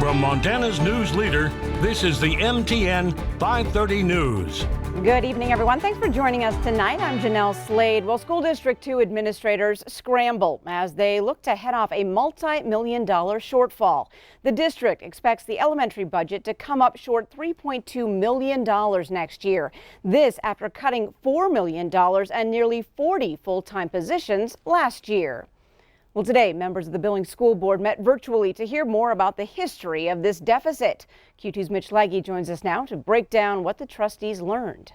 From Montana's news leader, this is the MTN 530 News. Good evening, everyone. Thanks for joining us tonight. I'm Jeanelle Slade. Well, School District 2 administrators scramble as they look to head off a multi-million-dollar shortfall. The district expects the elementary budget to come up short $3.2 million next year. This after cutting $4 million and nearly 40 full-time positions last year. Well, today, members of the Billings School Board met virtually to hear more about the history of this deficit. Q2's Mitch Slade joins us now to break down what the trustees learned.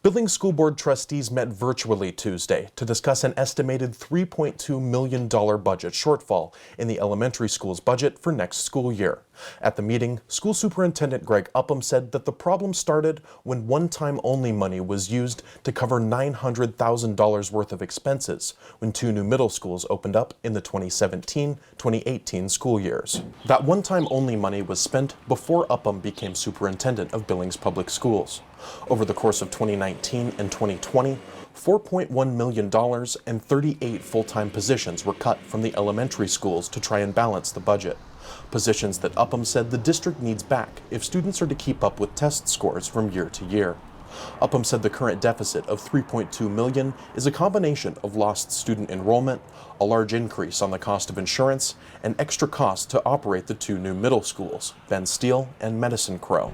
Billings School Board trustees met virtually Tuesday to discuss an estimated $3.2 million budget shortfall in the elementary school's budget for next school year. At the meeting, School Superintendent Greg Upham said that the problem started when one-time only money was used to cover $900,000 worth of expenses when two new middle schools opened up in the 2017-2018 school years. That one-time only money was spent before Upham became superintendent of Billings Public Schools. Over the course of 2019 and 2020, $4.1 million and 38 full-time positions were cut from the elementary schools to try and balance the budget. Positions that Upham said the district needs back if students are to keep up with test scores from year to year. Upham said the current deficit of $3.2 million is a combination of lost student enrollment, a large increase on the cost of insurance, and extra costs to operate the two new middle schools, Ben Steele and Medicine Crow.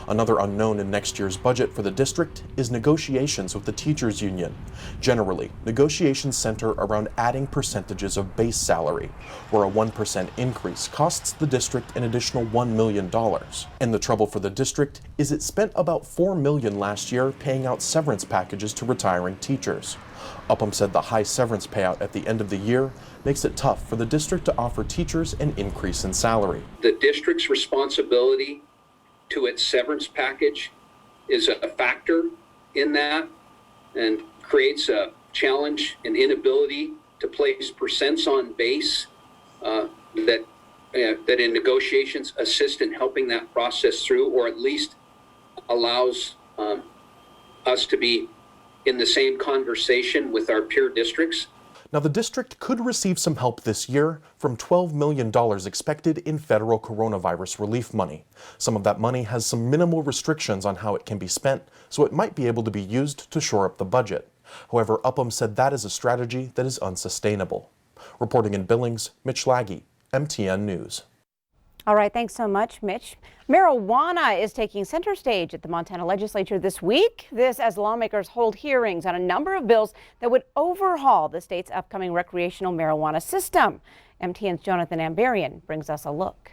Another unknown in next year's budget for the district is negotiations with the teachers union. Generally, negotiations center around adding percentages of base salary, where a 1% increase costs the district an additional $1 million. And the trouble for the district is it spent about $4 million last year paying out severance packages to retiring teachers. Upham said the high severance payout at the end of the year makes it tough for the district to offer teachers an increase in salary. The district's responsibility to its severance package is a factor in that and creates a challenge and inability to place percents on base that in negotiations assist in helping that process through, or at least allows us to be in the same conversation with our peer districts. Now, the district could receive some help this year from $12 million expected in federal coronavirus relief money. Some of that money has some minimal restrictions on how it can be spent, so it might be able to be used to shore up the budget. However, Upham said that is a strategy that is unsustainable. Reporting in Billings, Mitch Slade, MTN News. All right, thanks so much, Mitch. Marijuana is taking center stage at the Montana legislature this week. This as lawmakers hold hearings on a number of bills that would overhaul the state's upcoming recreational marijuana system. MTN's Jonathan Ambarian brings us a look.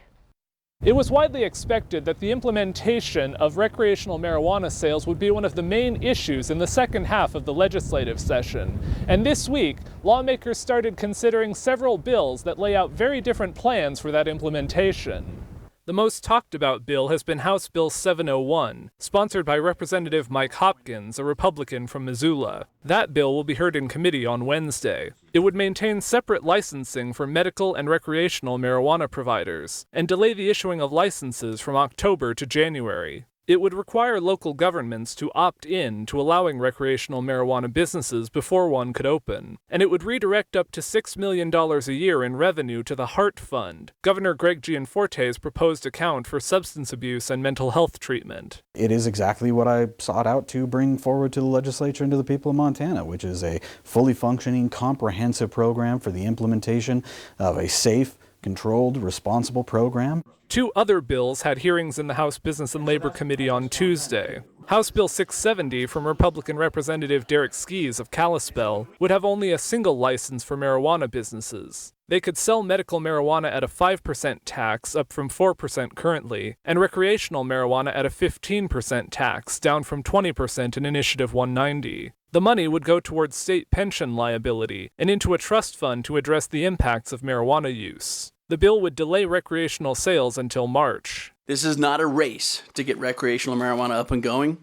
It was widely expected that the implementation of recreational marijuana sales would be one of the main issues in the second half of the legislative session. And this week, lawmakers started considering several bills that lay out very different plans for that implementation. The most talked about bill has been House Bill 701, sponsored by Representative Mike Hopkins, a Republican from Missoula. That bill will be heard in committee on Wednesday. It would maintain separate licensing for medical and recreational marijuana providers, and delay the issuing of licenses from October to January. It would require local governments to opt in to allowing recreational marijuana businesses before one could open. And it would redirect up to $6 million a year in revenue to the Heart Fund, Governor Greg Gianforte's proposed account for substance abuse and mental health treatment. It is exactly what I sought out to bring forward to the legislature and to the people of Montana, which is a fully functioning, comprehensive program for the implementation of a safe, controlled, responsible program. Two other bills had hearings in the House Business and Labor Committee on Tuesday. House Bill 670 from Republican Representative Derek Skies of Kalispell would have only a single license for marijuana businesses. They could sell medical marijuana at a 5% tax, up from 4% currently, and recreational marijuana at a 15% tax, down from 20% in Initiative 190. The money would go towards state pension liability and into a trust fund to address the impacts of marijuana use. The bill would delay recreational sales until March. This is not a race to get recreational marijuana up and going,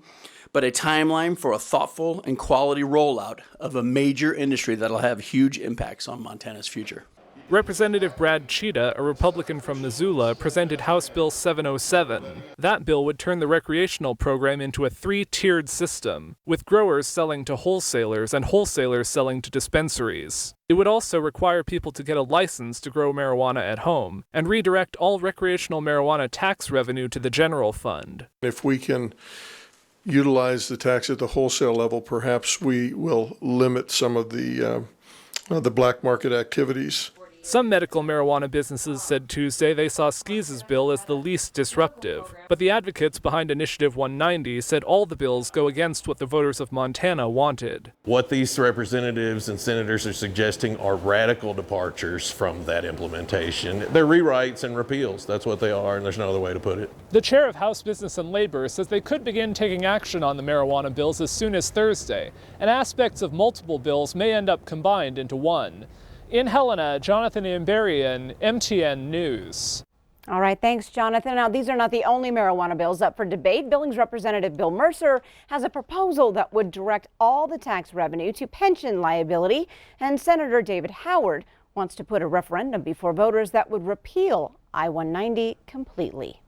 but a timeline for a thoughtful and quality rollout of a major industry that'll have huge impacts on Montana's future. Representative Brad Cheetah, a Republican from Missoula, presented House Bill 707. That bill would turn the recreational program into a three-tiered system, with growers selling to wholesalers and wholesalers selling to dispensaries. It would also require people to get a license to grow marijuana at home, and redirect all recreational marijuana tax revenue to the general fund. If we can utilize the tax at the wholesale level, perhaps we will limit some of the black market activities. Some medical marijuana businesses said Tuesday they saw Skeez's bill as the least disruptive, but the advocates behind Initiative 190 said all the bills go against what the voters of Montana wanted. What these representatives and senators are suggesting are radical departures from that implementation. They're rewrites and repeals. That's what they are, and there's no other way to put it. The chair of House Business and Labor says they could begin taking action on the marijuana bills as soon as Thursday, and aspects of multiple bills may end up combined into one. In Helena, Jonathan Imberian, MTN News. All right, thanks, Jonathan. Now, these are not the only marijuana bills up for debate. Billings Representative Bill Mercer has a proposal that would direct all the tax revenue to pension liability, and Senator David Howard wants to put a referendum before voters that would repeal I-190 completely.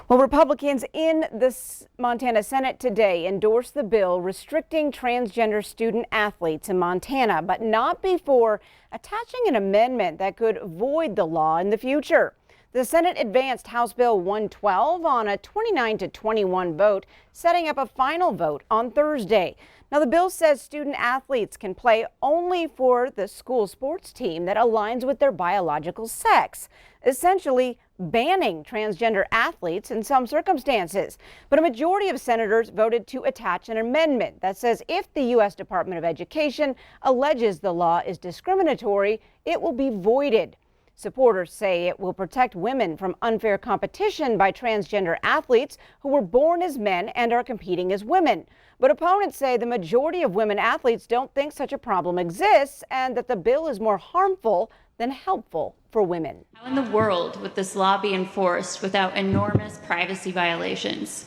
Well, Republicans in the Montana Senate today endorsed the bill restricting transgender student athletes in Montana, but not before attaching an amendment that could void the law in the future. The Senate advanced House Bill 112 on a 29-21 vote, setting up a final vote on Thursday. Now, the bill says student athletes can play only for the school sports team that aligns with their biological sex, essentially banning transgender athletes in some circumstances. But a majority of senators voted to attach an amendment that says if the U.S. Department of Education alleges the law is discriminatory, it will be voided. Supporters say it will protect women from unfair competition by transgender athletes who were born as men and are competing as women. But opponents say the majority of women athletes don't think such a problem exists and that the bill is more harmful than helpful for women. How in the world would this law be enforced without enormous privacy violations?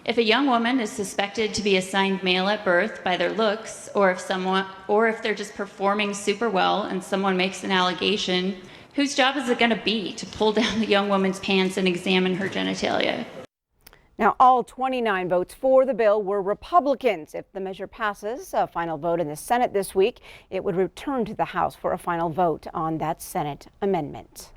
If a young woman is suspected to be assigned male at birth by their looks, or if they're just performing super well and someone makes an allegation, whose job is it going to be to pull down the young woman's pants and examine her genitalia? Now, all 29 votes for the bill were Republicans. If the measure passes a final vote in the Senate this week, it would return to the House for a final vote on that Senate amendment.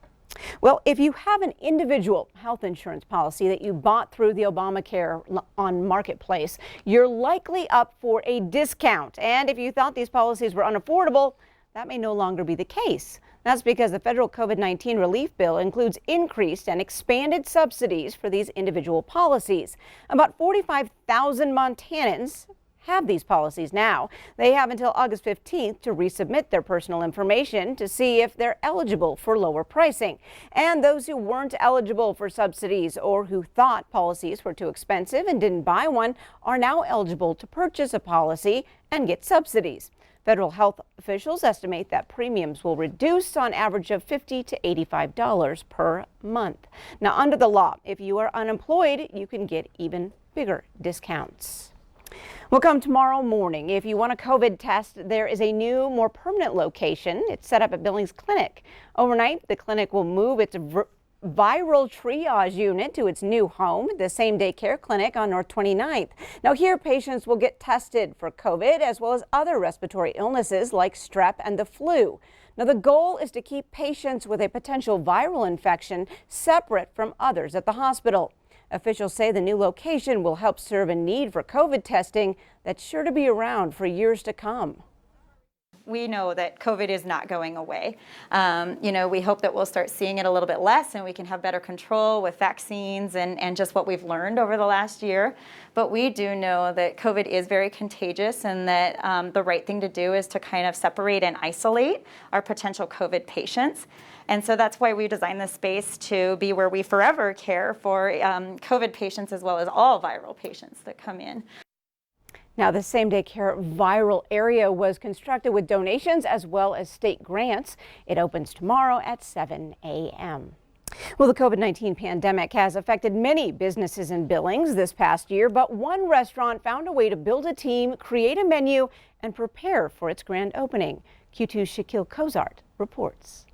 Well, if you have an individual health insurance policy that you bought through the Obamacare on Marketplace, you're likely up for a discount. And if you thought these policies were unaffordable, that may no longer be the case. That's because the federal COVID-19 relief bill includes increased and expanded subsidies for these individual policies. About 45,000 Montanans have these policies now. They have until August 15th to resubmit their personal information to see if they're eligible for lower pricing. And those who weren't eligible for subsidies or who thought policies were too expensive and didn't buy one are now eligible to purchase a policy and get subsidies. Federal health officials estimate that premiums will reduce on average of $50 to $85 per month. Now, under the law, if you are unemployed, you can get even bigger discounts. Well, come tomorrow morning, if you want a COVID test, there is a new, more permanent location. It's set up at Billings Clinic. Overnight, the clinic will move its viral triage unit to its new home, the same-day care clinic on North 29th. Now, here patients will get tested for COVID as well as other respiratory illnesses like strep and the flu. Now, the goal is to keep patients with a potential viral infection separate from others at the hospital. Officials say the new location will help serve a need for COVID testing that's sure to be around for years to come. We know that COVID is not going away. We hope that we'll start seeing it a little bit less and we can have better control with vaccines and just what we've learned over the last year. But we do know that COVID is very contagious and that the right thing to do is to kind of separate and isolate our potential COVID patients. And so that's why we designed this space to be where we forever care for COVID patients as well as all viral patients that come in. Now, the same-day care viral area was constructed with donations as well as state grants. It opens tomorrow at 7 a.m. Well, the COVID-19 pandemic has affected many businesses in Billings this past year, but one restaurant found a way to build a team, create a menu, and prepare for its grand opening. Q2's Shaquille Cozart reports.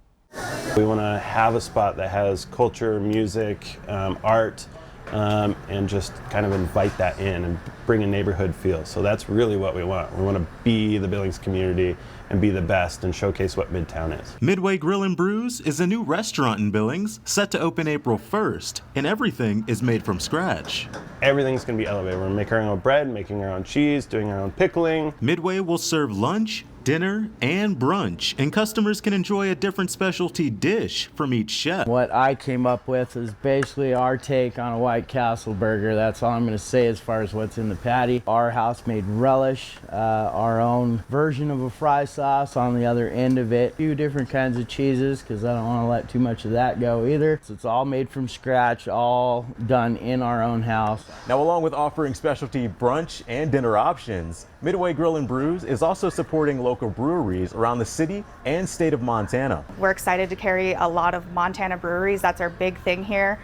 We want to have a spot that has culture, music, art, and just kind of invite that in and bring a neighborhood feel. So that's really what we want. We want to be the Billings community and be the best and showcase what Midtown is. Midway Grill and Brews is a new restaurant in Billings set to open April 1st, and everything is made from scratch. Everything's going to be elevated. We're making our own bread, making our own cheese, doing our own pickling. Midway will serve lunch, dinner, and brunch, and customers can enjoy a different specialty dish from each chef. What I came up with is basically our take on a White Castle burger. That's all I'm going to say as far as what's in the patty. Our house-made relish, our own version of a fry sauce on the other end of it, a few different kinds of cheeses because I don't want to let too much of that go either. So it's all made from scratch, all done in our own house. Now, along with offering specialty brunch and dinner options, Midway Grill and Brews is also supporting local breweries around the city and state of Montana. We're excited to carry a lot of Montana breweries. That's our big thing here.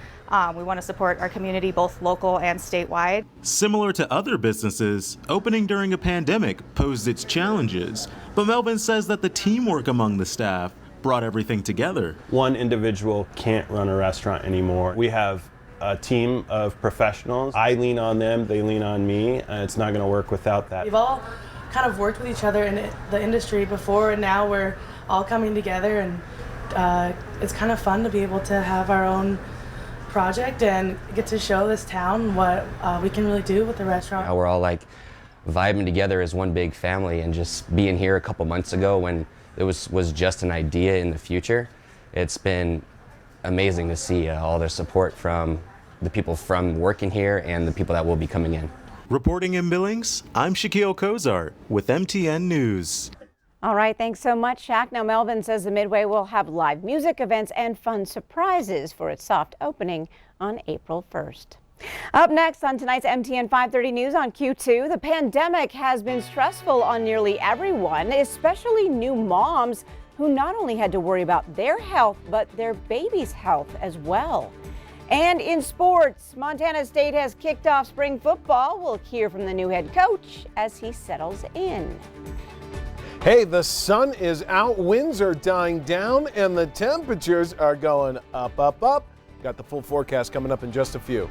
We want to support our community, both local and statewide. Similar to other businesses, opening during a pandemic posed its challenges, but Melvin says that the teamwork among the staff brought everything together. One individual can't run a restaurant anymore. We have a team of professionals. I lean on them, they lean on me, and it's not going to work without that. We've all kind of worked with each other in the industry before, and now we're all coming together, and it's kind of fun to be able to have our own project and get to show this town what we can really do with the restaurant. We're all like vibing together as one big family, and just being here a couple months ago when it was just an idea in the future, it's been amazing to see all the support from the people from working here and the people that will be coming in. Reporting in Billings, I'm Shaquille Kozart with MTN News. All right, thanks so much, Shaq. Now, Melvin says the Midway will have live music events and fun surprises for its soft opening on April 1st. Up next on tonight's MTN 530 News on Q2, the pandemic has been stressful on nearly everyone, especially new moms who not only had to worry about their health, but their baby's health as well. And in sports, Montana State has kicked off spring football. We'll hear from the new head coach as he settles in. Hey, the sun is out, winds are dying down, and the temperatures are going up, up, up. Got the full forecast coming up in just a few.